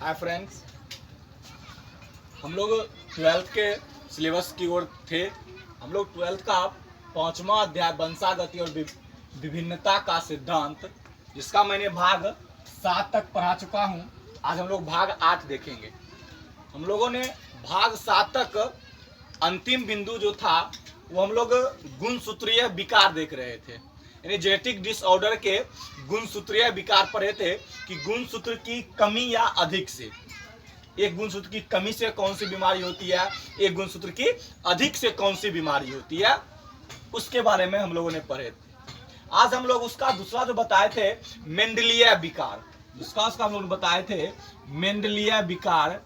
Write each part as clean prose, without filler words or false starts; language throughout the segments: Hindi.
हाय फ्रेंड्स, हम लोग 12th के सिलेबस की ओर थे। हम लोग 12th का 5वां अध्याय वंशागति और विभिन्नता का सिद्धांत, जिसका मैंने भाग 7 तक पढ़ा चुका हूँ। आज हम लोग भाग 8 देखेंगे। हम लोगों ने भाग 7 तक अंतिम बिंदु जो था वो हम लोग गुणसूत्रीय विकार देख रहे थे, यानी जेनेटिक डिसऑर्डर के गुणसूत्रीय विकार पढ़े थे कि गुणसूत्र की कमी या अधिक से, एक गुणसूत्र की कमी से कौन सी बीमारी होती है, एक गुणसूत्र की अधिक से कौन सी बीमारी होती है, उसके बारे में हम लोगों ने पढ़े थे। आज हम लोग उसका दूसरा जो बताए थे मेंडलीय विकार, उसका हम लोग बताए थे मेंडलीय विकार,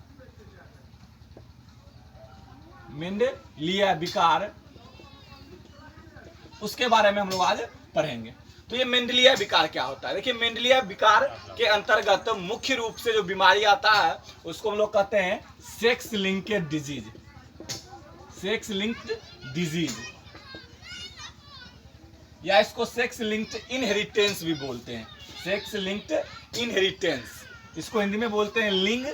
मेंडलीय विकार, उसके बारे में हम लोग आज पढ़ेंगे। तो ये मेंडलीय विकार क्या होता है? देखिए, मेंडलीय विकार के अंतर्गत मुख्य रूप से जो बीमारी आता है उसको हम लोग कहते हैं sex linked disease, sex linked disease, या इसको सेक्स लिंक्ड इनहेरिटेंस भी बोलते हैं। सेक्स लिंक्ड इनहेरिटेंस, इसको हिंदी में बोलते हैं लिंग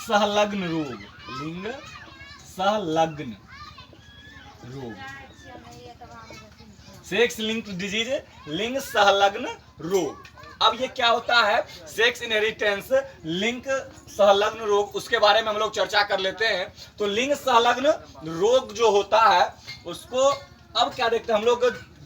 सहलग्न रोग, लिंग सहलग्न रोग, सेक्स लिंक्ड डिजीज, लिंग सहलग्न रोग। अब ये क्या होता है सेक्स इनहेरिटेंस, लिंग सहलग्न रोग, उसके बारे में हम लोग चर्चा कर लेते हैं। तो लिंग सहलग्न रोग जो होता है उसको अब क्या देखते हैं हम लोग,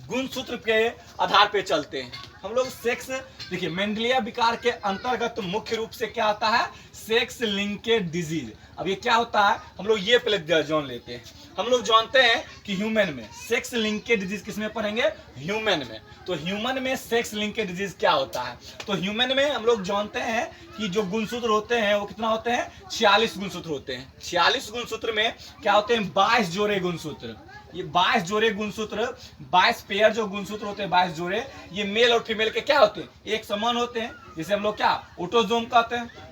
गुणसूत्र के आधार पे चलते हैं हम लोग। सेक्स, देखिए मेंडलीय विकार के अंतर्गत मुख्य रूप से क्या आता है सेक्स लिंक्ड डिजीज। अब ये क्या होता है हम लोग ये पहले जान लेते हैं। हम लोग जानते हैं कि ह्यूमन में सेक्स लिंक्ड डिजीज किसमें पढ़ेंगे, ह्यूमन में। तो ह्यूमन में सेक्स लिंक्ड डिजीज क्या होता है? तो ह्यूमन में हम लोग जानते हैं कि जो गुणसूत्र होते हैं वो कितना होते हैं, 46 गुणसूत्र होते हैं। 46 गुणसूत्र में क्या होते हैं, 22 जोड़े गुणसूत्र। ये 22 जोड़े गुणसूत्र, 22 पेयर जो गुणसूत्र होते हैं, 22 जोड़े, ये मेल और फीमेल के क्या होते हैं, एक समान होते हैं, जिसे हम लोग क्या ऑटोजोम कहते हैं।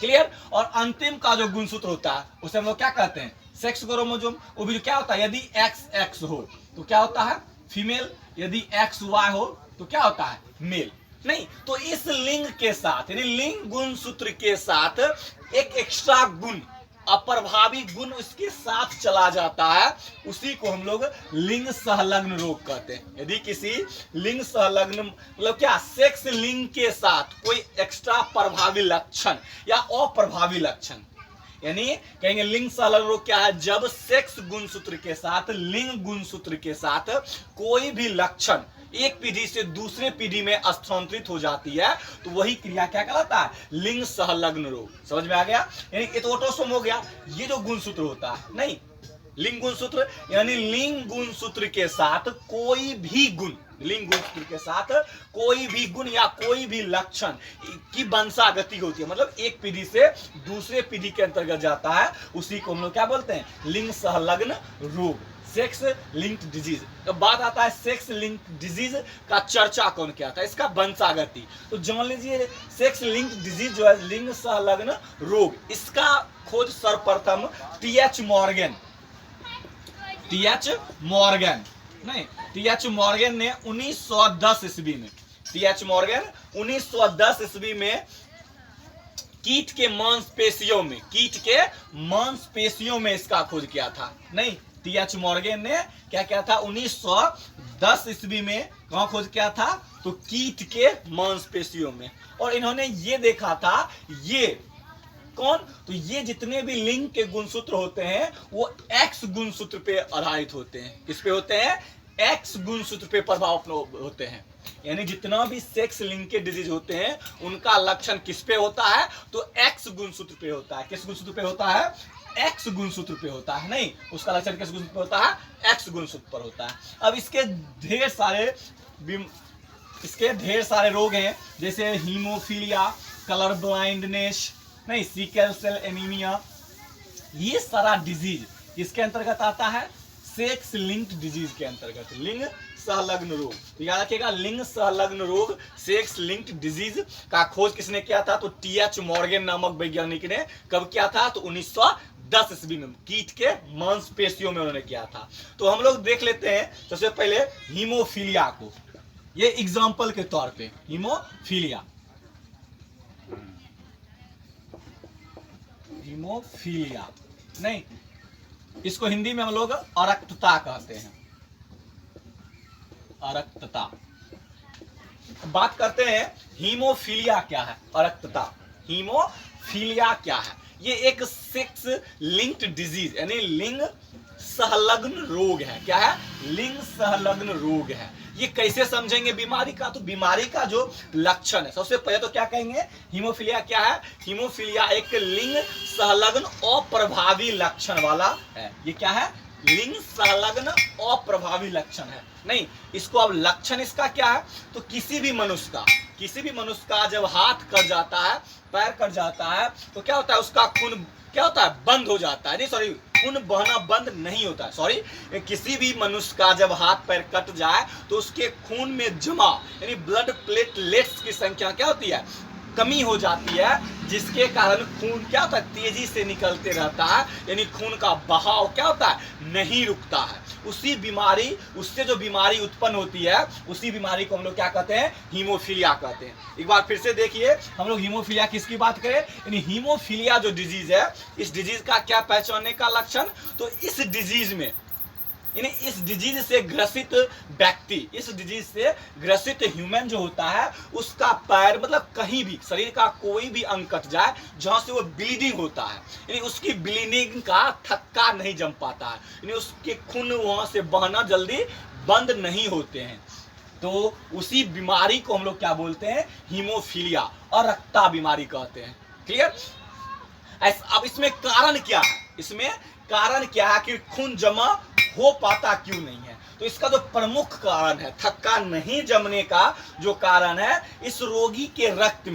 क्लियर? और अंतिम का जो गुणसूत्र होता है उसे हम लोग क्या कहते हैं, सेक्स क्रोमोसोम। वो भी क्या होता है, यदि XX हो तो क्या होता है फीमेल, यदि XY हो तो क्या होता है मेल। नहीं, तो इस लिंग के साथ, यानी लिंग गुणसूत्र के साथ एक एक्स्ट्रा गुण, अप्रभावी गुण उसके साथ चला जाता है, उसी को हम लोग लिंग सहलग्न रोग कहते हैं। यदि किसी लिंग सहलग्न मतलब क्या, सेक्स लिंग के साथ कोई एक्स्ट्रा प्रभावी लक्षण या अप्रभावी लक्षण, यानी कहेंगे लिंग सहलग्न रोग क्या है, जब सेक्स गुणसूत्र के साथ, लिंग गुणसूत्र के साथ कोई भी लक्षण एक पीढ़ी से दूसरे पीढ़ी में स्थानांतरित हो जाती है, तो वही क्रिया क्या कहलाता है, लिंग सहलग्न रोग। समझ में आ गया? यानी ये तो ऑटोसोम हो गया, ये जो गुणसूत्र होता है, नहीं लिंग गुणसूत्र, यानी लिंग गुणसूत्र के साथ कोई भी गुण, लिंग गुणसूत्र के साथ कोई भी गुण या कोई भी लक्षण की वंशागति होती है, मतलब एक पीढ़ी से दूसरे पीढ़ी के अंतर्गत जाता है, उसी को हम लोग क्या बोलते हैं, लिंग सहलग्न रोग, सेक्स लिंक्ड डिजीज। तो बात आता है सेक्स लिंक्ड डिजीज का चर्चा कौन किया था, इसका वंशागति। तो जान लीजिए सेक्स लिंक्ड डिजीज जो है लिंग सहलग्न रोग, इसका खोज सर्वप्रथम TH मॉर्गन, TH मॉर्गन नहीं, TH मॉर्गन ने 1910 ईस्वी में, TH मॉर्गन 1910 ईस्वी में कीट के मांसपेशियों में, कीट के मांसपेशियों में इसका खोज किया था। नहीं, TH मॉर्गन ने क्या किया था 1910 ईस्वी में, कहां खोज किया था, तो कीट के मांसपेशियों में। और इन्होंने ये देखा था, ये कौन, तो ये जितने भी लिंग के गुणसूत्र होते हैं वो X गुणसूत्र पे आधारित होते हैं। किस पे होते हैं, X गुणसूत्र पे प्रभाव होते हैं। यानी जितना भी सेक्स लिंक के डिजीज होते हैं उनका लक्षण किस पे होता है, तो X गुणसूत्र पे होता है। किस गुणसूत्र पे होता है, X गुणसूत्र पे होता है। नहीं, उसका लक्षण किस गुणसूत्र पे होता है, X गुणसूत्र पर होता है। अब इसके ढेर सारे रोग हैं, जैसे हीमोफीलिया, कलर ब्लाइंडनेस, नहीं सिकल सेल एनीमिया, ये सारा डिजीज किसके अंतर्गत आता है, सेक्स लिंक्ड डिजीज के अंतर्गत, लिंग सहलग्न रोग। तो याद रखिएगा, लिंग सहलग्न रोग, सेक्स लिंक्ड डिजीज का खोज किसने किया था, तो TH मॉर्गन नामक वैज्ञानिक ने कब किया था, तो 1910 ईस्वी में कीट के मांसपेशियों में उन्होंने किया था। तो हम लोग देख लेते हैं सबसे पहले हीमोफीलिया को, ये एग्जाम्पल के तौर पे हीमोफीलिया। हीमोफीलिया नहीं, इसको हिंदी में हम लोग अरक्तता कहते हैं, अरक्तता। बात करते हैं हीमोफीलिया क्या है, अरक्तता। हीमोफीलिया क्या है? ये एक सेक्स लिंक्ड डिजीज यानी लिंग संलग्न रोग है। क्या है? लिंग संलग्न रोग है। ये कैसे समझेंगे बीमारी का? तो बीमारी का जो लक्षण है, सबसे पहले तो क्या कहेंगे, हीमोफीलिया क्या है? हीमोफीलिया एक लिंग संलग्न अप्रभावी लक्षण वाला है। ये क्या है? लिंग संलग्न अप्रभावी लक्षण है। नहीं, इसको अब लक्षण इसका क्या है? तो किसी भी मनुष्य का जब हाथ कट जाता है, पैर कट जाता है, तो क्या होता है, उसका खून क्या होता है, बंद हो जाता है। नहीं सॉरी, खून बहना बंद नहीं होता है। सॉरी, किसी भी मनुष्य का जब हाथ पैर कट जाए तो उसके खून में जमा यानी ब्लड प्लेटलेट्स की संख्या क्या होती है, कमी हो जाती है, जिसके कारण खून क्या होता है, तेजी से निकलते रहता है, यानी खून का बहाव क्या होता है, नहीं रुकता है। उससे जो बीमारी उत्पन्न होती है, उसी बीमारी को हम लोग क्या कहते हैं, हीमोफीलिया कहते हैं। एक बार फिर से देखिए, हम लोग हीमोफीलिया किसकी बात करें, यानी हीमोफीलिया जो डिजीज है, इस डिजीज का क्या पहचानने का लक्षण? तो इस डिजीज में यानी इस डिजीज से ग्रसित व्यक्ति, इस डिजीज से ग्रसित ह्यूमन जो होता है, उसका पैर मतलब कहीं भी शरीर का कोई भी अंग कट जाए जहां से वो ब्लीडिंग होता है, यानी उसकी ब्लीडिंग का थक्का नहीं जम पाता है, यानी उसके खून वहां से बहना जल्दी बंद नहीं होते हैं, तो उसी बीमारी को हम लोग क्या बोलते हैं, हीमोफीलिया और रक्ता बीमारी कहते हैं। क्लियर? अब इसमें कारण क्या है? इसमें कारण क्या है कि खून जमा हो पाता क्यों नहीं है? तो इसका जो प्रमुख कारण है, थक्का नहीं जमने का जो कारण है, इस रोगी के रक्त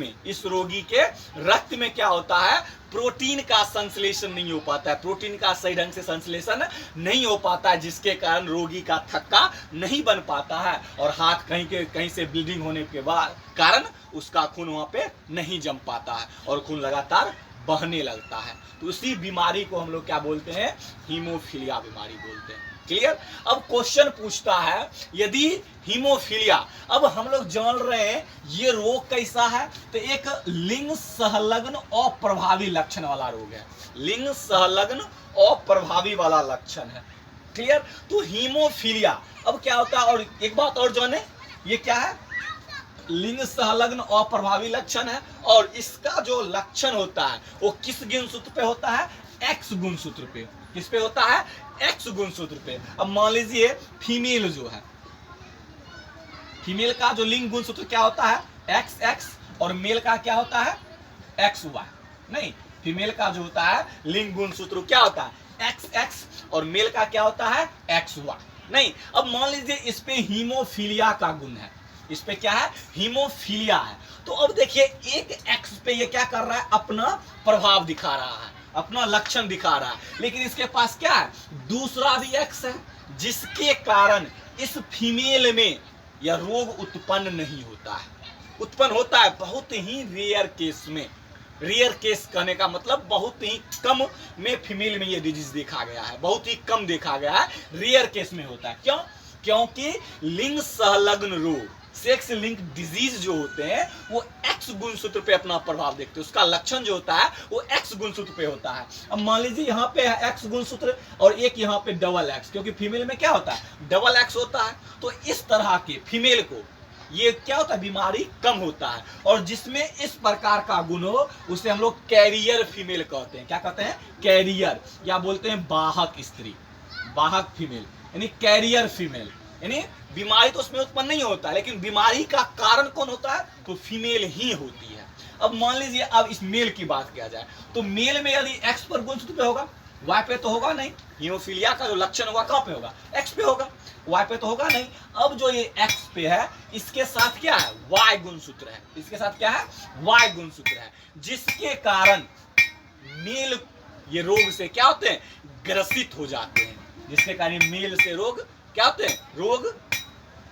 में क्या होता है, प्रोटीन का संश्लेषण नहीं हो पाता है, प्रोटीन का सही ढंग से संश्लेषण नहीं हो पाता है, जिसके कारण रोगी का थक्का नहीं बन पाता है, और हाथ कहीं से ब्लीडिंग होने के बाद कारण उसका खून वहां पे नहीं जम पाता है और खून लगातार बहने लगता है। तो उसी बीमारी को हम लोग क्या बोलते हैं, हीमोफीलिया बीमारी बोलते हैं। क्लियर? अब क्वेश्चन पूछता है, यदि हीमोफीलिया, अब हम लोग जान रहे हैं ये रोग कैसा है, तो एक लिंग संलग्न अप्रभावी लक्षण वाला रोग है, लिंग संलग्न अप्रभावी वाला लक्षण है। क्लियर? तो हीमोफीलिया अब क्या होता है, और एक बात और जाने, ये क्या है, लिंग संलग्न अप्रभावी लक्षण है, और इसका जो लक्षण होता है वो किस गुणसूत्र पे होता है, एक्स गुणसूत्र पे। किस पे होता है, एक्स गुणसूत्र पे। अब मान लीजिए फीमेल जो है, फीमेल का जो लिंग गुणसूत्र क्या होता है, एक्स एक्स, और मेल का क्या होता है, एक्स वाई। नहीं, फीमेल का जो होता है लिंग गुणसूत्र क्या होता है, एक्स एक्स, और मेल का क्या होता है, एक्स वाई। नहीं, अब मान लीजिए इस पे हीमोफीलिया का गुण है, इस पे क्या है, हीमोफीलिया है, तो अब देखिए एक एक्स पे ये क्या कर रहा है, अपना प्रभाव दिखा रहा है, अपना लक्षण दिखा रहा है, लेकिन इसके पास क्या है, दूसरा भी एक्स है, जिसके कारण इस फीमेल में यह रोग उत्पन्न नहीं होता है। उत्पन्न होता है बहुत ही रेयर केस में, रेयर केस कहने का मतलब बहुत ही कम में फीमेल में यह डिजीज देखा गया है, बहुत ही कम देखा गया है, रेयर केस में होता है। क्यों? क्योंकि लिंग संलग्न रोग, सेक्स लिंक डिजीज जो होते हैं, वो एक्स गुणसूत्र पे अपना प्रभाव देखते हैं, उसका लक्षण जो होता है वो एक्स गुणसूत्र पे होता है। अब मान लीजिए यहाँ पे है एक्स गुणसूत्र और एक यहाँ पे डबल एक्स, क्योंकि फीमेल में क्या होता है, डबल एक्स होता है, तो इस तरह के फीमेल को ये क्या होता है, बीमारी कम होता है, और जिसमें इस प्रकार का गुण हो उसे हम लोग कैरियर फीमेल कहते हैं। क्या कहते हैं, कैरियर, या बोलते हैं बाहक स्त्री, बाहक फीमेल, यानी कैरियर फीमेल, यानी बीमारी तो उसमें उत्पन्न नहीं होता है, लेकिन बीमारी का कारण कौन होता है, तो फीमेल ही होती है। अब मान लीजिए अब इस मेल की बात किया जाए, तो मेल में यदि एक्स पर गुणसूत्र पे होगा, वाई पे तो होगा नहीं, हीमोफीलिया का जो लक्षण होगा कहाँ पे होगा, एक्स पे होगा, वाई पे तो होगा नहीं। अब जो ये एक्स पे है, इसके साथ क्या है, वाई गुणसूत्र है, इसके साथ क्या है, वाई गुणसूत्र है, जिसके कारण मेल ये रोग से क्या होते हैं, ग्रसित हो जाते हैं, जिसके कारण मेल से रोग क्या होते हैं, रोग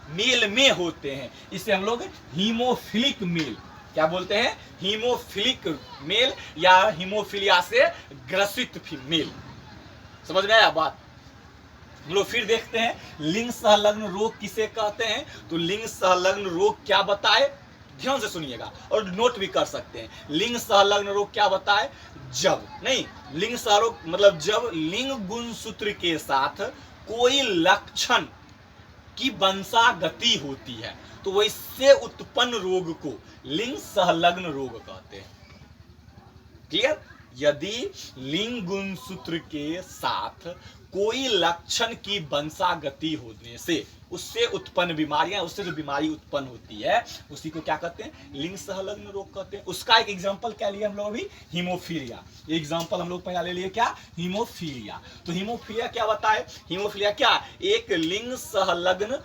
मेल में होते हैं। इसे हम लोग हीमोफिलिक मेल क्या बोलते हैं, हीमोफिलिक मेल, या हीमोफीलिया से ग्रसित मेल। समझ में आया बात? हम लोग फिर देखते हैं लिंग संलग्न रोग किसे कहते हैं, तो लिंग संलग्न रोग क्या बताए, ध्यान से सुनिएगा और नोट भी कर सकते हैं। लिंग सहलग्न रोग क्या होता है? जब नहीं, लिंग सहरोग मतलब जब लिंग गुणसूत्र के साथ कोई लक्षण की वंशागति होती है, तो वैसे उत्पन्न रोग को लिंग सहलग्न रोग कहते हैं। क्लियर? यदि लिंग गुणसूत्र के साथ कोई लक्षण की वंशागति होने से उससे उत्पन्न बीमारियां, उससे जो बीमारी उत्पन्न होती है उसी को क्या कहते हैं? लिंग सहलग्न रोग कहते हैं। उसका एक एग्जांपल क्या लिया हम लोग अभी? हीमोफीलिया। एग्जांपल हम लोग पहला ले लिए क्या? हीमोफीलिया। तो हीमोफीलिया क्या होता है? हीमोफीलिया क्या? एक लिंग सहलग्न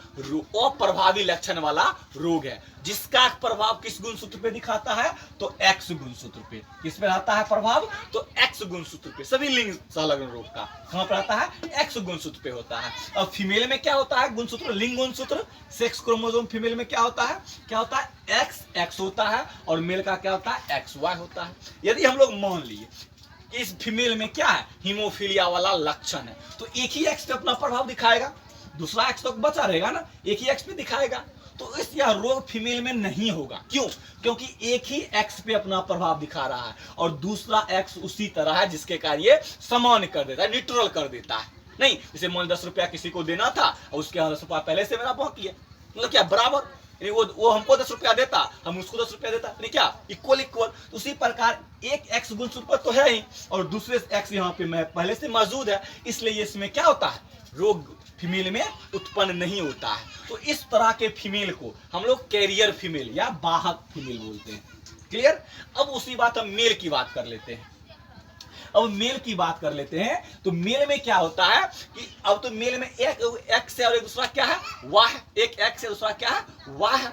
अप्रभावी लक्षण वाला रोग है, जिसका प्रभाव किस गुणसूत्र पे दिखाता है? तो एक्स गुणसूत्र पे। किस पे रहता है प्रभाव? तो एक्स गुणसूत्र पे। सभी लिंग सहलग्न रोग का कहां पर रहता है? एक्स गुणसूत्र पे होता है। अब फीमेल में क्या होता है? गुणसूत्र लिंग गुणसूत्र सेक्स क्रोमोसोम फीमेल में क्या होता है? क्या होता है? एक्स एक्स होता है, और मेल का क्या होता है? एक्स वाई होता है। यदि हम लोग मान लिए इस फीमेल में क्या है? हीमोफीलिया वाला लक्षण है, तो एक ही एक्स पे अपना प्रभाव दिखाएगा, दूसरा एक्स तो बचा रहेगा ना, एक ही एक्स पे दिखाएगा। तो इस यह रोग फीमेल में नहीं होगा। क्यों? क्योंकि एक ही एक्स पे अपना प्रभाव दिखा रहा है और दूसरा एक्स उसी तरह है, जिसके कारण ये समान कर देता है, न्यूट्रल कर देता है। नहीं, जैसे मान 10 रुपया किसी को देना था और उसके 10 रुपया पहले से मेरा बाकी है, मतलब क्या बराबर, वो हमको 10 रुपया देता, हम उसको 10 रुपया देता, नहीं क्या इक्वल इक्वल। तो उसी प्रकार एक एक्स गुणसूत्र तो है ही और दूसरे एक्स यहाँ पे मैं पहले से मौजूद है, इसलिए इसमें क्या होता है? रोग फीमेल में उत्पन्न नहीं होता है। तो इस तरह के फीमेल को हम लोग कैरियर फीमेल या वाहक फीमेल बोलते हैं। क्लियर? अब उसी बात हम मेल की बात कर लेते हैं। अब मेल की बात कर लेते हैं, तो मेल में क्या होता है कि अब तो मेल में एक एक्स है और एक दूसरा क्या है? वाह। एक एक्स है, दूसरा क्या है? वाह।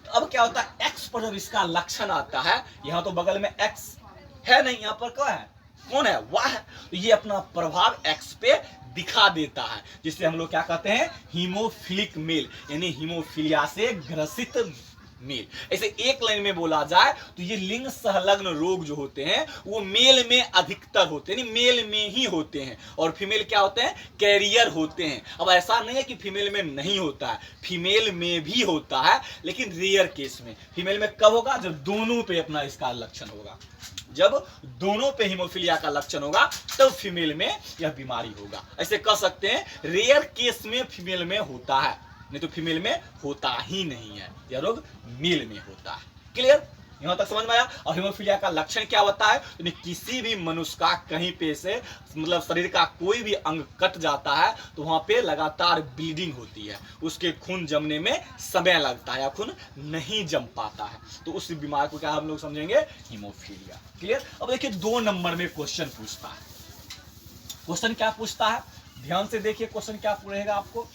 अब क्या होता है? एक्स पर जब इसका लक्षण आता है, यहाँ तो बगल में एक्स है नहीं, यहाँ पर क्या है? कौन है? वाह। तो ये अपना प्रभाव एक्स पे दिखा देता है, जिससे हम लोग क्या कहते हैं? हीमोफिलिक मेल, यानी हीमोफीलिया से ग्रसित मेल। ऐसे एक लाइन में बोला जाए तो ये लिंग सहलग्न रोग जो होते हैं वो मेल में अधिकतर होते हैं, मेल में ही होते हैं, और फीमेल क्या होते हैं? कैरियर होते हैं। अब ऐसा नहीं है कि फीमेल में नहीं होता है, फीमेल में भी होता है, लेकिन रेयर केस में। फीमेल में कब होगा? जब दोनों पे अपना इसका लक्षण होगा, जब दोनों पे हीमोफीलिया का लक्षण होगा तब फीमेल में यह बीमारी होगा। ऐसे कह सकते हैं रेयर केस में फीमेल में होता है, नहीं तो फीमेल में होता ही नहीं है, यह रोग मेल में होता है। क्लियर? यहां तक समझ में आया? और हीमोफीलिया का लक्षण क्या होता है? तो किसी भी मनुष्य का कहीं पे से मतलब शरीर का कोई भी अंग कट जाता है तो वहां पे लगातार ब्लीडिंग होती है, उसके खून जमने में समय लगता है या खून नहीं जम पाता है, तो उस बीमारी को क्या हम लोग समझेंगे? हीमोफीलिया। क्लियर? अब देखिए 2 नंबर में क्वेश्चन पूछता है। क्वेश्चन क्या पूछता है? ध्यान से देखिए क्वेश्चन क्या रहेगा आपको।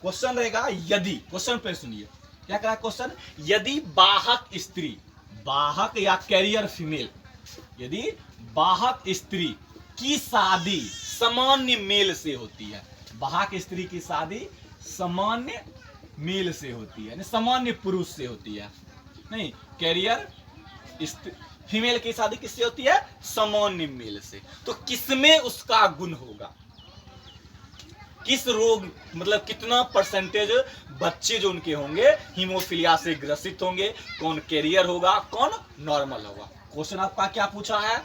क्वेश्चन रहेगा यदि, क्वेश्चन पे सुनिए क्या कहा क्वेश्चन? यदि वाहक स्त्री, वाहक या कैरियर फीमेल, यदि वाहक स्त्री की शादी सामान्य मेल से होती है, वाहक स्त्री की शादी सामान्य मेल से होती है, सामान्य पुरुष से होती है, नहीं कैरियर फीमेल की शादी किससे होती है? सामान्य मेल से। तो किसमें उसका गुण होगा? किस रोग मतलब कितना परसेंटेज बच्चे जो उनके होंगे हीमोफीलिया से ग्रसित होंगे? कौन कैरियर होगा, कौन नॉर्मल होगा? क्वेश्चन आपका क्या पूछा है?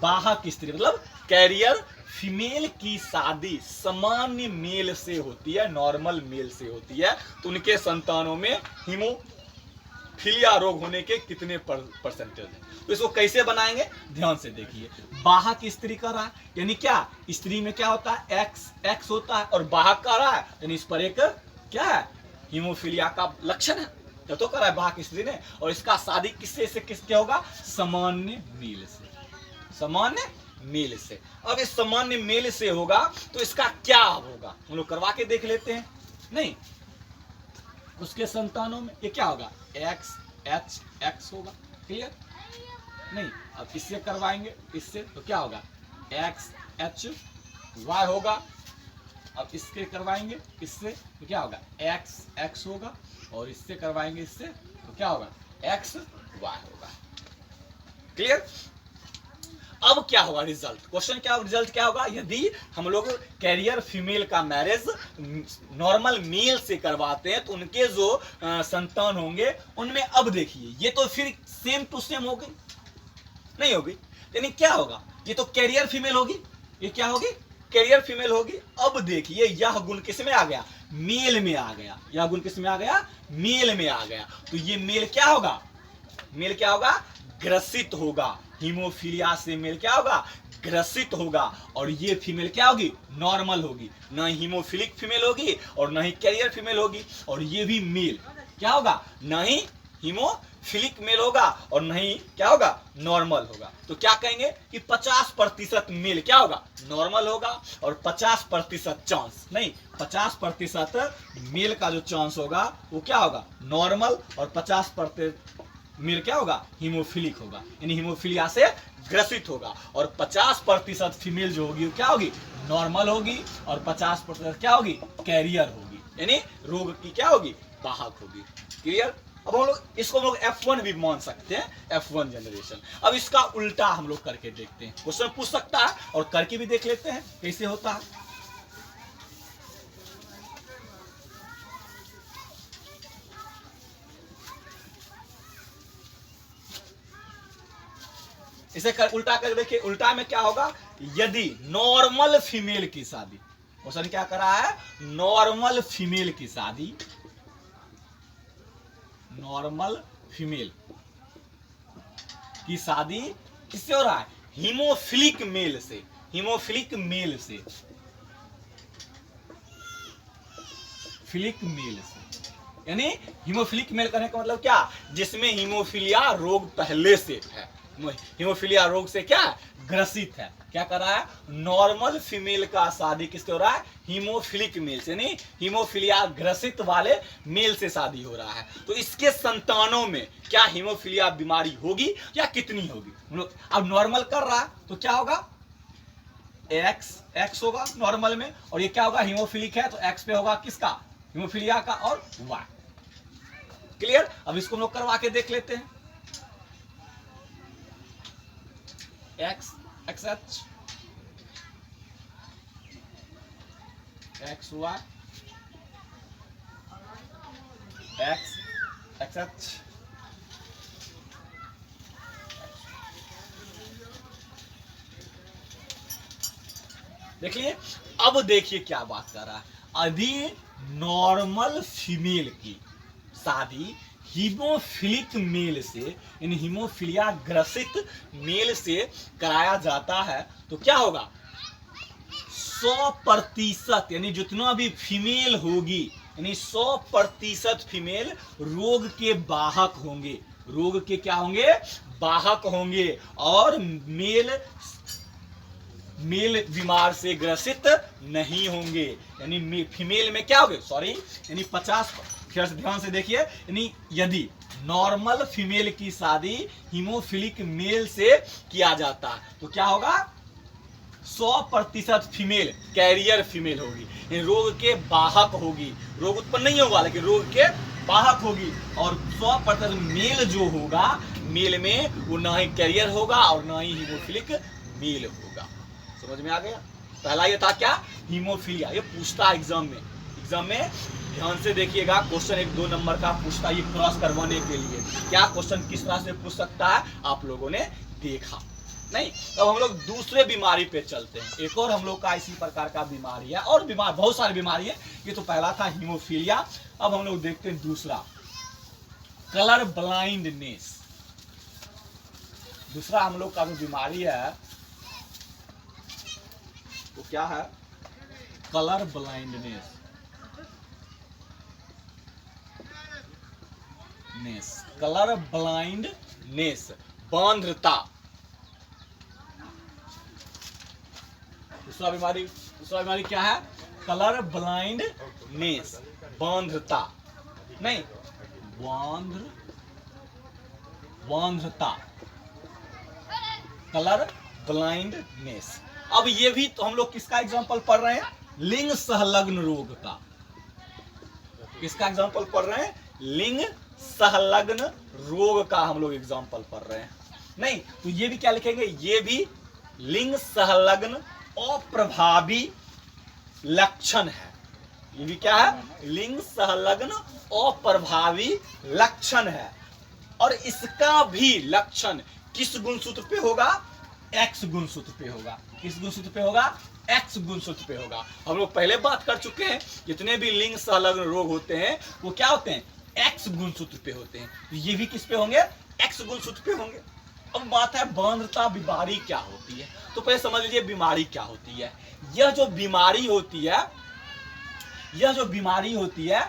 वाहक स्त्री मतलब कैरियर फीमेल की शादी सामान्य मेल से होती है, नॉर्मल मेल से होती है, तो उनके संतानों में हीमोफीलिया रोग होने के कितने परसेंटेज है? तो इसको कैसे बनाएंगे? ध्यान से देखिए। वाहक स्त्री कर रहा है यानी क्या? स्त्री में क्या होता है? एक्स एक्स होता है, और वाहक कर रहा है यानी इस पर एक क्या है? हीमोफीलिया का लक्षण है, जब तो कर रहा है वाहक स्त्री ने, और इसका शादी किससे से किसके होगा? सामान्य मेल से, सामान्य मेल से। अब इस सामान्य मेल से होगा तो इसका क्या होगा हम लोग करवा के देख लेते हैं। नहीं, उसके संतानों में ये क्या होगा? एक्स एच एक्स होगा। क्लियर? नहीं, अब इससे करवाएंगे, इससे तो क्या होगा? एक्स एच वाई होगा। अब इसके करवाएंगे इससे तो क्या होगा? एक्स एक्स होगा, और इससे करवाएंगे इससे तो क्या होगा? एक्स वाई होगा। क्लियर? अब क्या होगा रिजल्ट, क्वेश्चन क्या होगा, रिजल्ट क्या होगा, यदि हम लोग कैरियर फीमेल का मैरिज नॉर्मल मेल से करवाते हैं तो उनके जो संतान होंगे उनमें, अब देखिए ये तो फिर सेम टू सेम होगी, नहीं होगी, यानी क्या होगा, ये तो कैरियर फीमेल होगी, ये क्या होगी, कैरियर फीमेल होगी। अब देखिए यह गुण किस में आ गया, मेल में आ गया, यह गुण किस में आ गया, मेल में आ गया। तो ये मेल क्या होगा, मेल क्या होगा, ग्रसित होगा, हीमोफीलिया से मेल क्या होगा, ग्रसित होगा। और ये फीमेल क्या होगी, नॉर्मल होगी, न हीमोफिलिक फीमेल होगी और न ही कैरियर फीमेल होगी। और ये भी मेल क्या होगा, न ही हीमोफिलिक मेल होगा और नहीं क्या होगा, नॉर्मल होगा। तो क्या कहेंगे कि 50% मेल क्या होगा, नॉर्मल होगा, और 50% चांस नहीं, 50% मेल का जो चांस होगा वो क्या होगा, नॉर्मल, और 50% मेल क्या होगा, हीमोफिलिक होगा, यानी हीमोफीलिया से ग्रसित होगा। और 50% फीमेल जो होगी वो क्या होगी, नॉर्मल होगी, और 50% क्या होगी, कैरियर होगी, यानी रोग की क्या होगी, वाहक होगी। क्लियर। अब हम लोग इसको हम लोग F1 भी मान सकते हैं, F1 जनरेशन। अब इसका उल्टा हम लोग करके देखते हैं, क्वेश्चन पूछ सकता है और करके भी देख लेते हैं कैसे होता है। इसे उल्टा कर देखिए, उल्टा में क्या होगा, यदि नॉर्मल फीमेल की शादी, क्वेश्चन क्या कर रहा है, नॉर्मल फीमेल की शादी, नॉर्मल फीमेल की शादी किससे हो रहा है, हीमोफिलिक मेल से, हीमोफिलिक मेल से, फिलिक मेल से, यानी हीमोफिलिक मेल करने का मतलब क्या, जिसमें हीमोफीलिया रोग पहले से है, हीमोफीलिया रोग से क्या ग्रसित है। क्या कर रहा है, नॉर्मल फीमेल का शादी किससे हो रहा है, हीमोफिलिक मेल से, यानी हीमोफीलिया ग्रसित वाले मेल से शादी हो रहा है। तो इसके संतानों में क्या हीमोफीलिया बीमारी होगी या कितनी होगी। अब नॉर्मल कर रहा है तो क्या होगा, एक्स होगा नॉर्मल में, और ये क्या होगा, हीमोफिलिक है तो एक्स पे होगा किसका, हीमोफीलिया का, और वाई। क्लियर। अब इसको हम लोग करवा के देख लेते हैं, X X H X Y X X H, देखिए। अब देखिए क्या बात कर रहा है, यदि नॉर्मल फीमेल की शादी हीमोफिलिक मेल से, यानी हीमोफीलिया ग्रसित मेल से कराया जाता है तो क्या होगा, 100%, यानी जितना भी फीमेल होगी, यानी 100% फीमेल रोग के वाहक होंगे, रोग के क्या होंगे, वाहक होंगे, और मेल बीमार से ग्रसित नहीं होंगे। यानी फीमेल में क्या होंगे, सॉरी, यानी 50, फिर से ध्यान से देखिए, यानी यदि नॉर्मल फीमेल की शादी हीमोफिलिक मेल से किया जाता है तो क्या होगा, 100% फीमेल कैरियर फीमेल होगी, रोग के वाहक होगी, रोग उत्पन्न नहीं होगा लेकिन रोग के वाहक होगी। और 100% मेल जो होगा, मेल में वो ना ही कैरियर होगा और ना ही हीमोफिलिक मेल होगा। समझ में आ गया। पहला ये था क्या, हीमोफीलिया, ये पूछता है एग्जाम में, एग्जाम में ध्यान से देखिएगा, क्वेश्चन 1-2 नंबर का पूछता है, ये क्रॉस करवाने के लिए क्या क्वेश्चन किस तरह से पूछ सकता है आप लोगों ने देखा नहीं। अब हम लोग दूसरे बीमारी पे चलते हैं, एक और हम लोग का इसी प्रकार का बीमारी है, और बीमार बहुत सारी बीमारी है, ये तो पहला था हीमोफीलिया। अब हम लोग देखते हैं दूसरा, कलर ब्लाइंडनेस। दूसरा हम लोग का जो बीमारी है वो क्या है, कलर ब्लाइंडनेस, कलर ब्लाइंडनेस, बांधता। दूसरा बीमारी क्या है, कलर ब्लाइंडनेस, बांधता, नहीं बांधता, कलर ब्लाइंडनेस। अब ये भी तो हम लोग किसका एग्जांपल पढ़ रहे हैं, लिंग संलग्न रोग का। किसका एग्जांपल पढ़ रहे हैं, लिंग संलग्न रोग का हम लोग एग्जांपल पढ़ रहे हैं। नहीं तो ये भी क्या लिखेंगे, ये भी लिंग संलग्न अप्रभावी लक्षण है। ये भी क्या है? लिंग संलग्न अप्रभावी लक्षण है। और इसका भी लक्षण किस गुणसूत्र पे होगा? एक्स गुणसूत्र पे होगा। किस गुणसूत्र पे होगा? एक्स गुणसूत्र पे होगा। हम लोग पहले बात कर चुके हैं, जितने भी लिंग संलग्न रोग होते हैं वो क्या होते हैं? एक्स गुणसूत्र पे होते हैं। तो ये भी किस पे होंगे? एक्स गुणसूत्र पे होंगे। अब बात है बांद्रता बीमारी क्या होती है। तो पहले समझ लीजिए बीमारी क्या होती है। यह जो बीमारी होती है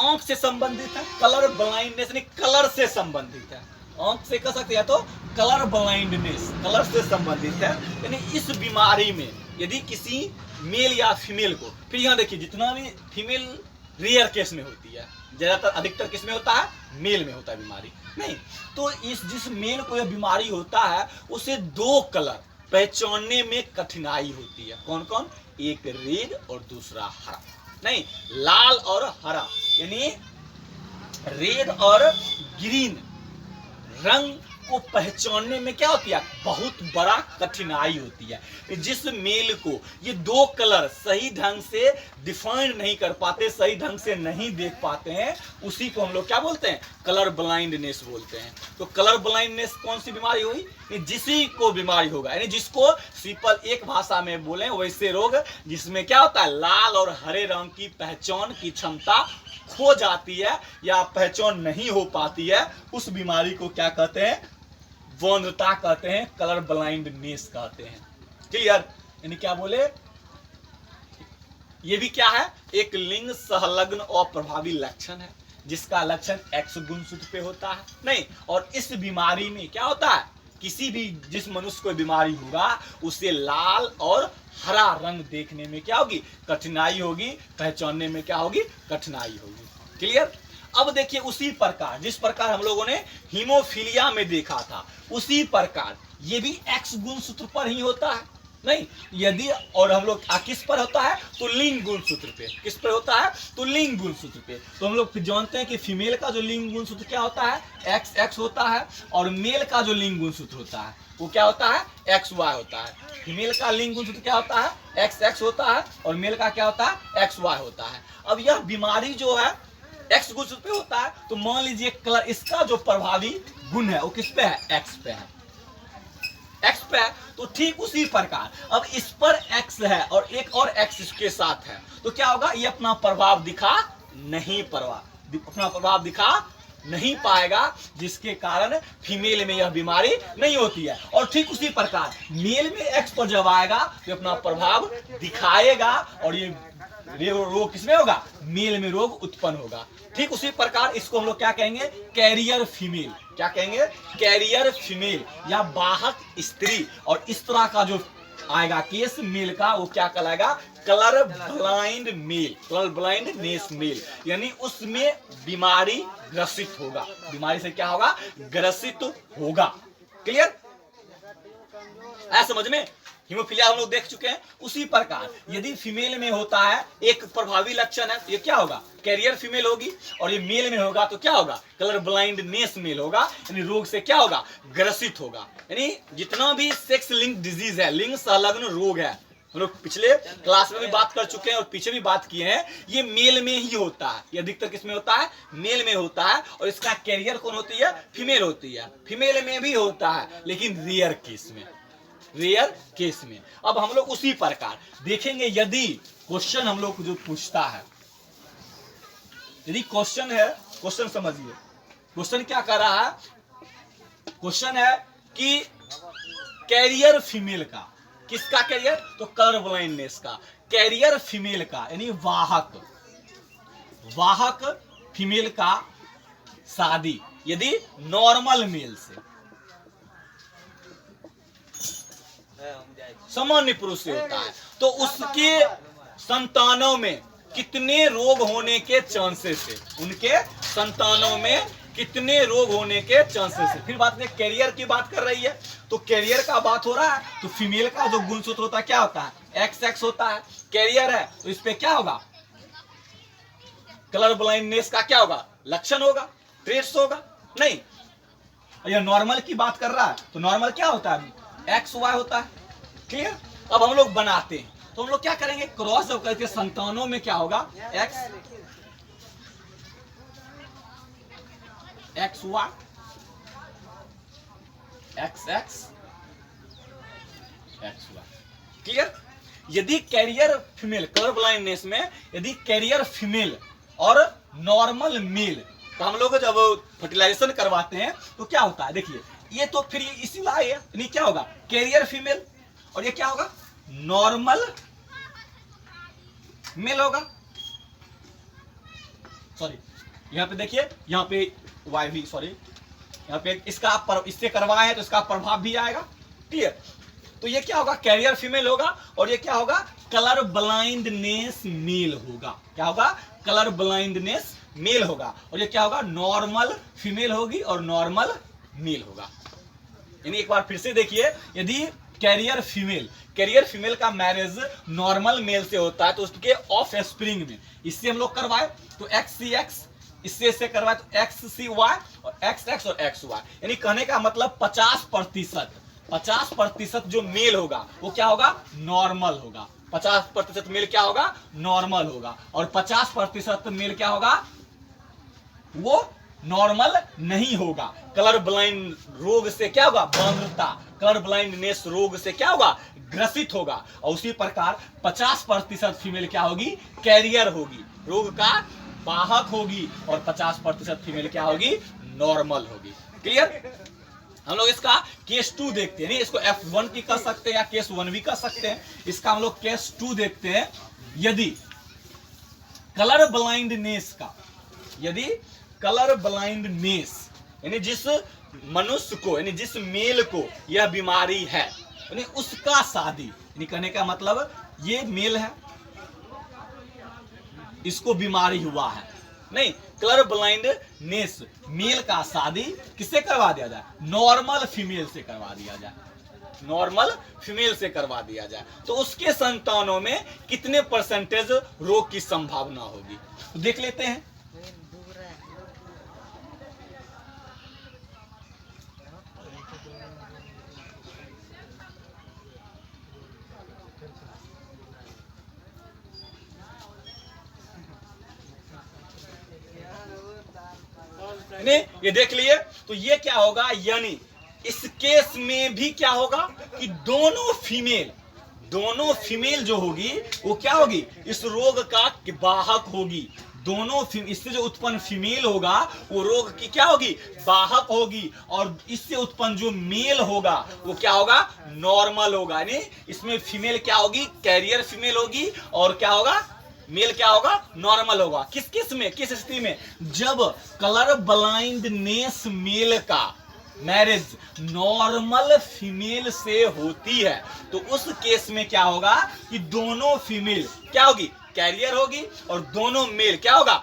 आंख से संबंधित है, कलर ब्लाइंडनेस यानी कलर से संबंधित है। आंख से कह सकते हैं तो कलर ब्लाइंडनेस, कलर से संबंधित है। यानी इस बीमारी में यदि किसी मेल या फीमेल को, फिर यहाँ देखिए जितना भी फीमेल रेयर केस में होती है, ज्यादातर अधिकतर किस में होता है? मेल में होता है बीमारी। नहीं तो जिस मेल को यह बीमारी होता है उसे दो कलर पहचानने में कठिनाई होती है। कौन कौन? एक रेड और दूसरा हरा। नहीं, लाल और हरा, यानी रेड और ग्रीन रंग को पहचानने में क्या होती है? बहुत बड़ा कठिनाई होती है। जिस मेल को ये दो कलर सही ढंग से डिफाइन नहीं कर पाते, सही ढंग से नहीं देख पाते हैं, उसी को हम लोग क्या बोलते हैं? कलर ब्लाइंडनेस बोलते हैं। तो कलर ब्लाइंडनेस कौन सी बीमारी हुई? जिसी को बीमारी होगा, यानी जिसको सिंपल एक भाषा में बोले वैसे रोग जिसमें क्या होता है? लाल और हरे रंग की पहचान की क्षमता खो जाती है या पहचान नहीं हो पाती है, उस बीमारी को क्या कहते हैं? बांद्रता कहते हैं, कलर ब्लाइंडनेस कहते हैं। क्लियर? यानी क्या बोले? ये भी क्या है? एक लिंग संलग्न अप्रभावी लक्षण है जिसका लक्षण एक्स गुणसूत्र पे होता है। नहीं, और इस बीमारी में क्या होता है? किसी भी जिस मनुष्य को बीमारी होगा उसे लाल और हरा रंग देखने में क्या होगी? कठिनाई होगी, पहचानने में क्या होगी? कठिनाई होगी। क्लियर? अब देखिए उसी प्रकार जिस प्रकार हम लोगों ने हीमोफीलिया में देखा था, उसी प्रकार ये भी एक्स गुणसूत्र पर ही होता है। नहीं, यदि और हम लोग किस पर होता है? तो लिंग गुणसूत्र पे। किस पर होता है? तो लिंग गुणसूत्र पे। तो हम लोग फिर जानते हैं कि फीमेल का जो लिंग गुणसूत्र क्या होता है? एक्स एक्स होता है, और मेल का जो लिंग गुणसूत्र होता है वो क्या होता है? एक्स वाई होता है। फीमेल का लिंग गुणसूत्र क्या होता है? एक्स एक्स होता है, और मेल का क्या होता है? एक्स वाई होता है। अब यह बीमारी जो है एक्स गुणसूत्र पे होता है, तो मान लीजिए कलर, इसका जो प्रभावी गुण है वो किस पे है? एक्स पे है। एक्स पे है, तो ठीक उसी प्रकार अब इस पर एक्स है और एक और एक्स इसके साथ है, तो क्या होगा? ये अपना प्रभाव दिखा नहीं पाएगा, जिसके कारण फीमेल में यह बीमारी नहीं होती है। और ठीक उसी प्रकार मेल में एक्स पर जब आएगा तो अपना प्रभाव दिखाएगा, और ये रोग किसमें होगा? मेल में रोग उत्पन्न होगा। ठीक उसी प्रकार इसको हम लोग क्या कहेंगे? Carrier female. क्या कहेंगे? कैरियर फीमेल या वाहक स्त्री। और इस तरह का जो आएगा केस मेल का वो क्या कहलाएगा? Colour blind male, colour blindness male. यानी उसमें बीमारी ग्रसित होगा। बीमारी से क्या होगा? ग्रसित होगा। क्लियर? ऐसा समझ में? हीमोफीलिया हम लोग देख चुके हैं। उसी प्रकार यदि फीमेल में होता है एक प्रभावी लक्षण है, ये क्या होगा? कैरियर फीमेल होगी, और ये मेल में होगा तो क्या होगा? कलर ब्लाइंडनेस मेल होगा। यानी रोग से क्या होगा? ग्रसित होगा। यानी जितना भी सेक्स लिंक डिजीज है, लिंग संलग्न रोग है, हम लोग पिछले क्लास में भी बात कर चुके हैं और पीछे भी बात किए हैं, ये मेल में ही होता है। ये अधिकतर किस में होता है? मेल में होता है। और इसका कैरियर कौन होती है? फीमेल होती है। फीमेल में भी होता है लेकिन रेयर केस में, रेयर केस में। अब हम लोग उसी प्रकार देखेंगे, यदि क्वेश्चन हम लोग जो पूछता है, यदि क्वेश्चन है, क्वेश्चन समझिए, क्वेश्चन क्या कर रहा है? क्वेश्चन है कि कैरियर फीमेल का, किसका कैरियर? तो कलर ब्लाइंडनेस का। कैरियर फीमेल का यानी वाहक फीमेल का शादी यदि नॉर्मल मेल से, सामान्य पुरुष से होता है, तो उसके संतानों में कितने रोग होने के चांसेस है? उनके संतानों में कितने रोग होने के चांसेस है? फिर बात में कैरियर की बात कर रही है, तो कैरियर का बात हो रहा है, तो फीमेल का जो गुणसूत्र होता है क्या होता है? एक्स एक्स होता है। कैरियर है तो इस पे क्या होगा? कलर ब्लाइंडनेस का क्या होगा? लक्षण होगा, ट्रेट्स होगा। नहीं, यह नॉर्मल की बात कर रहा है, तो नॉर्मल क्या होता है? एक्स वाई होता है। क्लियर। अब हम लोग बनाते हैं, तो हम लोग क्या करेंगे, क्रॉस जब करके संतानों में क्या होगा, X X Y X X X Y. Clear. यदि कैरियर फीमेल, कलर ब्लाइंडनेस में यदि कैरियर फीमेल और नॉर्मल मेल, तो हम लोग जब फर्टिलाइजेशन करवाते हैं तो क्या होता है, देखिए ये तो फिर इसी लाए यानी क्या होगा, कैरियर फीमेल और ये क्या होगा, नॉर्मल मेल होगा। सॉरी यहाँ पे देखिए, यहाँ पे वाई भी, सॉरी यहाँ पे इसका इससे करवाए तो इसका प्रभाव भी आएगा। क्लियर। तो ये क्या होगा, कैरियर फीमेल होगा और ये क्या होगा, कलर ब्लाइंडनेस मेल होगा। क्या होगा, कलर ब्लाइंडनेस मेल होगा और ये क्या होगा, नॉर्मल फीमेल होगी और नॉर्मल मेल होगा। यानी एक बार फिर से देखिए, यदि कैरियर फीमेल का मैरिज नॉर्मल मेल से होता है तो उसके ऑफ स्प्रिंग में इससे हम लोग करवाए तो XCX, इससे करवाए तो XCY और XX और XY। यानी कहने का मतलब 50% जो मेल होगा वो क्या होगा, नॉर्मल होगा। 50% मेल क्या होगा, नॉर्मल होगा और 50% मेल क्या होगा, वो नॉर्मल नहीं होगा। कलर ब्लाइंड रोग से क्या होगा, बंधता, कलर ब्लाइंडनेस रोग से क्या होगा, ग्रसित होगा। और उसी प्रकार 50% फीमेल क्या होगी, कैरियर होगी, रोग का वाहक होगी और 50% फीमेल क्या होगी, नॉर्मल होगी। क्लियर। हम लोग इसका केस 2 देखते हैं, इसको F1 भी कर सकते हैं या केस 1 भी कर सकते हैं। इसका हम लोग केस 2 देखते हैं। यदि कलर ब्लाइंडनेस यानी जिस मनुष्य को, यानी जिस मेल को यह बीमारी है, यानी उसका शादी, यानी कहने का मतलब ये मेल है, इसको बीमारी हुआ है, नहीं, कलर ब्लाइंडनेस मेल का शादी किससे करवा दिया जाए, नॉर्मल फीमेल से करवा दिया जाए, नॉर्मल फीमेल से करवा दिया जाए तो उसके संतानों में कितने परसेंटेज रोग की संभावना होगी, तो देख लेते हैं। ये देख लिए, तो ये क्या होगा, यानी इस केस में भी क्या होगा कि दोनों फीमेल जो होगी वो क्या होगी, इस रोग का वाहक होगी। दोनों इससे जो उत्पन्न फीमेल होगा वो रोग की क्या होगी, वाहक होगी और इससे उत्पन्न जो मेल होगा वो क्या होगा, नॉर्मल होगा। यानी इसमें फीमेल क्या होगी, कैरियर फीमेल होगी और क्या होगा, मेल क्या होगा, नॉर्मल होगा। किस स्थिति में, जब कलर ब्लाइंडनेस मेल का मैरिज नॉर्मल फीमेल से होती है तो उस केस में क्या होगा कि दोनों फीमेल क्या होगी, कैरियर होगी और दोनों मेल क्या होगा,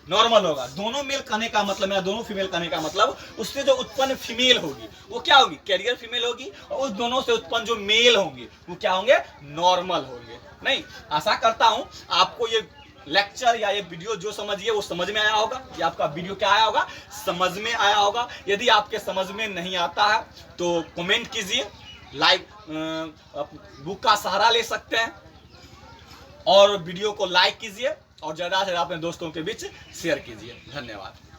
नॉर्मल होगा। दोनों मेल कहने का मतलब, मेरा दोनों फीमेल कहने का मतलब, उससे जो उत्पन्न फीमेल होगी वो क्या होगी, कैरियर फीमेल होगी और उस दोनों से उत्पन्न जो मेल होंगे वो क्या होंगे, नॉर्मल होंगे। नहीं, आशा करता हूं आपको ये लेक्चर या ये वीडियो जो समझिए वो समझ में आया होगा, या आपका वीडियो क्या आया होगा, समझ में आया होगा। यदि आपके समझ में नहीं आता है तो कमेंट कीजिए, लाइक बुक का सहारा ले सकते हैं और वीडियो को लाइक कीजिए और ज्यादा से ज्यादा अपने दोस्तों के बीच शेयर कीजिए। धन्यवाद।